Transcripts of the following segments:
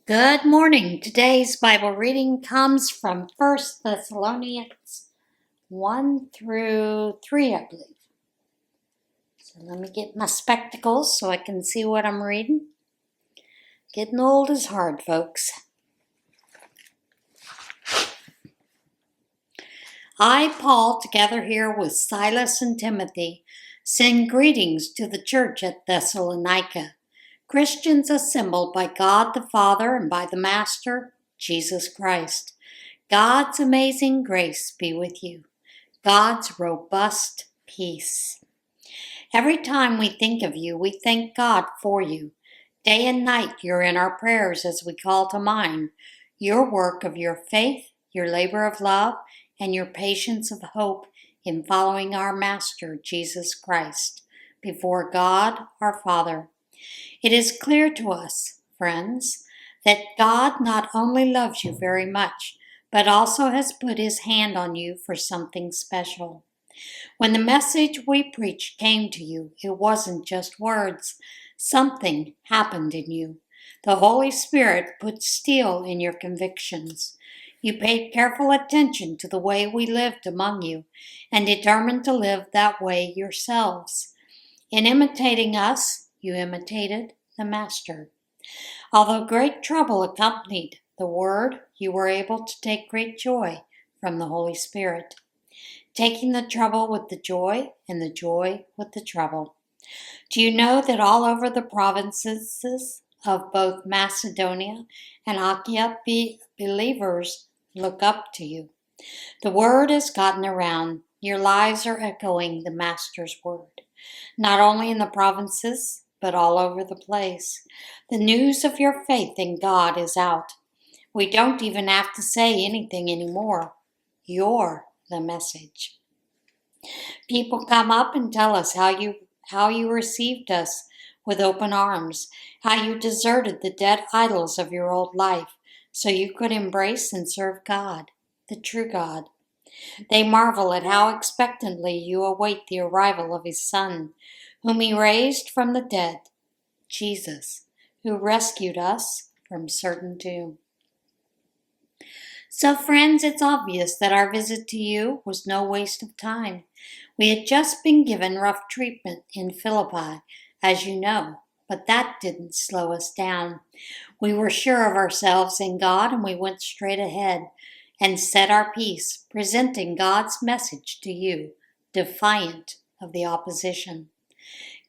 Good morning. Today's Bible reading comes from 1 Thessalonians 1 through 3, I believe. So let me get my spectacles so I can see what I'm reading. Getting old is hard, folks. I, Paul, together here with Silas and Timothy, send greetings to the church at Thessalonica, Christians assembled by God the Father and by the Master, Jesus Christ. God's amazing grace be with you. God's robust peace. Every time we think of you, we thank God for you. Day and night you're in our prayers as we call to mind your work of your faith, your labor of love, and your patience of hope in following our Master, Jesus Christ, before God our Father. It is clear to us, friends, that God not only loves you very much, but also has put his hand on you for something special. When the message we preached came to you, it wasn't just words. Something happened in you. The Holy Spirit put steel in your convictions. You paid careful attention to the way we lived among you and determined to live that way yourselves. In imitating us, you imitated the Master. Although great trouble accompanied the word, you were able to take great joy from the Holy Spirit, taking the trouble with the joy and the joy with the trouble. Do you know that all over the provinces of both Macedonia and Achaia, believers look up to you? The word has gotten around. Your lives are echoing the Master's word, not only in the provinces, but all over the place. The news of your faith in God is out. We don't even have to say anything anymore. You're the message. People come up and tell us how you received us with open arms, how you deserted the dead idols of your old life so you could embrace and serve God, the true God. They marvel at how expectantly you await the arrival of his Son, whom he raised from the dead, Jesus, who rescued us from certain doom. So, friends, it's obvious that our visit to you was no waste of time. We had just been given rough treatment in Philippi, as you know, but that didn't slow us down. We were sure of ourselves in God, and we went straight ahead and said our piece, presenting God's message to you, defiant of the opposition.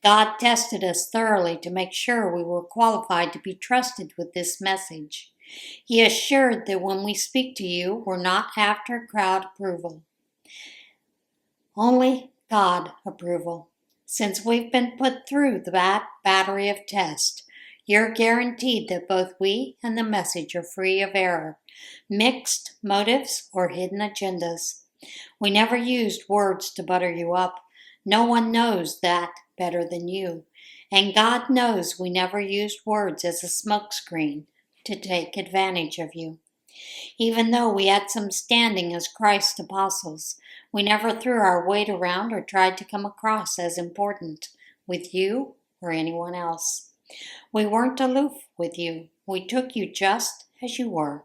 God tested us thoroughly to make sure we were qualified to be trusted with this message. He assured that when we speak to you, we're not after crowd approval, only God approval. Since we've been put through the battery of tests, you're guaranteed that both we and the message are free of error, mixed motives, or hidden agendas. We never used words to butter you up. No one knows that better than you. And God knows we never used words as a smokescreen to take advantage of you. Even though we had some standing as Christ's apostles, we never threw our weight around or tried to come across as important with you or anyone else. We weren't aloof with you. We took you just as you were.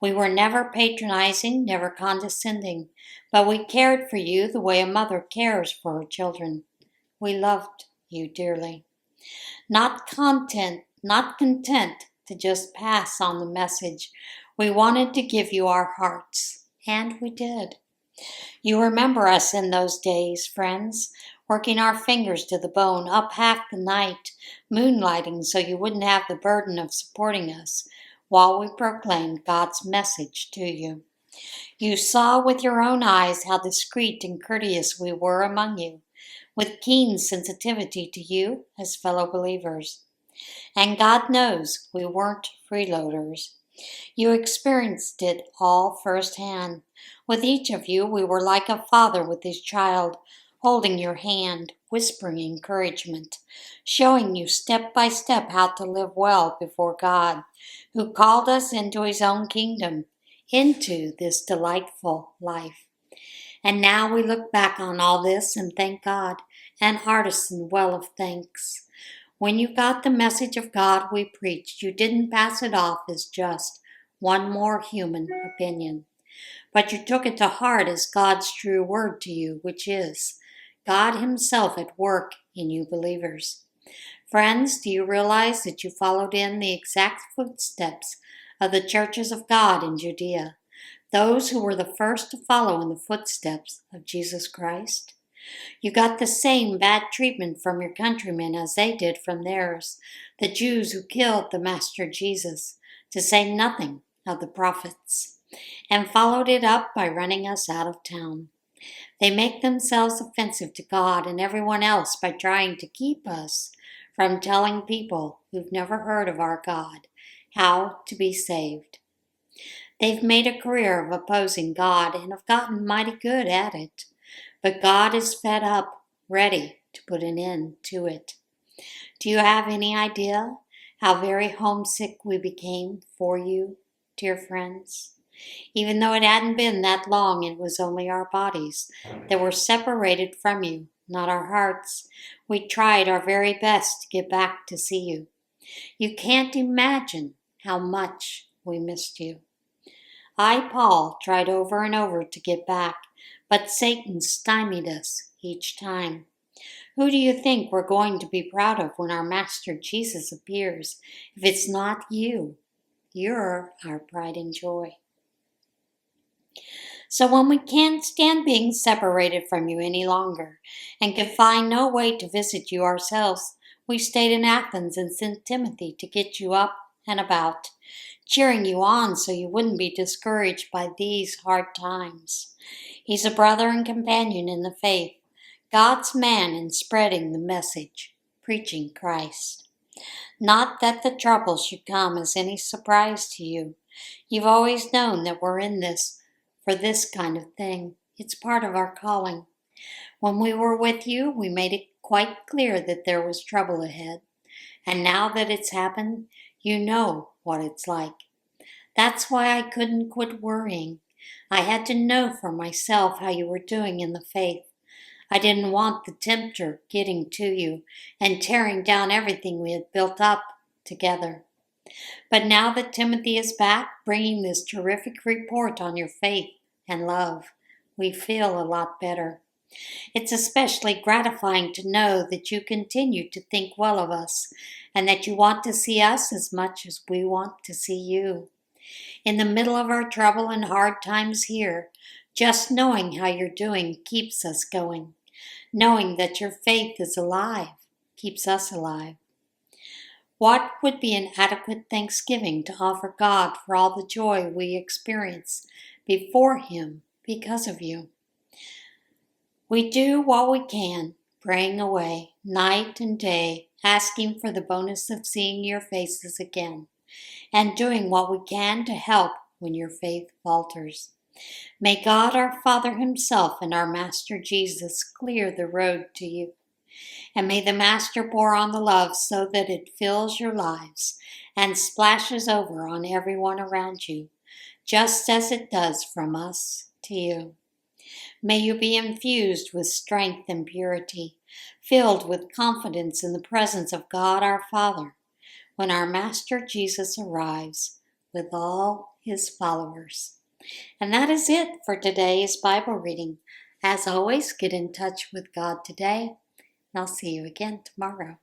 We were never patronizing, never condescending, but we cared for you the way a mother cares for her children. We loved you dearly. Not content to just pass on the message. We wanted to give you our hearts, and we did. You remember us in those days, friends, working our fingers to the bone, up half the night, moonlighting so you wouldn't have the burden of supporting us while we proclaimed God's message to you. You saw with your own eyes how discreet and courteous we were among you, with keen sensitivity to you as fellow believers. And God knows we weren't freeloaders. You experienced it all firsthand. With each of you, we were like a father with his child, holding your hand, whispering encouragement, showing you step by step how to live well before God, who called us into his own kingdom, into this delightful life. And now we look back on all this and thank God, an artisan well of thanks. When you got the message of God we preached, you didn't pass it off as just one more human opinion, but you took it to heart as God's true word to you, which is God Himself at work in you believers. Friends, do you realize that you followed in the exact footsteps of the churches of God in Judea, those who were the first to follow in the footsteps of Jesus Christ? You got the same bad treatment from your countrymen as they did from theirs, the Jews who killed the Master Jesus, to say nothing of the prophets, and followed it up by running us out of town. They make themselves offensive to God and everyone else by trying to keep us from telling people who've never heard of our God how to be saved. They've made a career of opposing God and have gotten mighty good at it. But God is fed up, ready to put an end to it. Do you have any idea how very homesick we became for you, dear friends? Even though it hadn't been that long, it was only our bodies that were separated from you, not our hearts. We tried our very best to get back to see you. You can't imagine how much we missed you. I, Paul, tried over and over to get back, but Satan stymied us each time. Who do you think we're going to be proud of when our Master Jesus appears, if it's not you? You're our pride and joy. So when we can't stand being separated from you any longer and could find no way to visit you ourselves, we stayed in Athens and sent Timothy to get you up and about, cheering you on so you wouldn't be discouraged by these hard times. He's a brother and companion in the faith, God's man in spreading the message, preaching Christ. Not that the trouble should come as any surprise to you. You've always known that we're in this for this kind of thing. It's part of our calling. When we were with you, we made it quite clear that there was trouble ahead. And now that it's happened, you know what it's like. That's why I couldn't quit worrying. I had to know for myself how you were doing in the faith. I didn't want the tempter getting to you and tearing down everything we had built up together. But now that Timothy is back, bringing this terrific report on your faith and love, we feel a lot better. It's especially gratifying to know that you continue to think well of us and that you want to see us as much as we want to see you. In the middle of our trouble and hard times here, just knowing how you're doing keeps us going. Knowing that your faith is alive keeps us alive. What would be an adequate thanksgiving to offer God for all the joy we experience before Him because of you? We do what we can, praying away night and day, asking for the bonus of seeing your faces again, and doing what we can to help when your faith falters. May God our Father Himself and our Master Jesus clear the road to you. And may the Master pour on the love so that it fills your lives and splashes over on everyone around you, just as it does from us to you. May you be infused with strength and purity, filled with confidence in the presence of God our Father, when our Master Jesus arrives with all His followers. And that is it for today's Bible reading. As always, get in touch with God today, and I'll see you again tomorrow.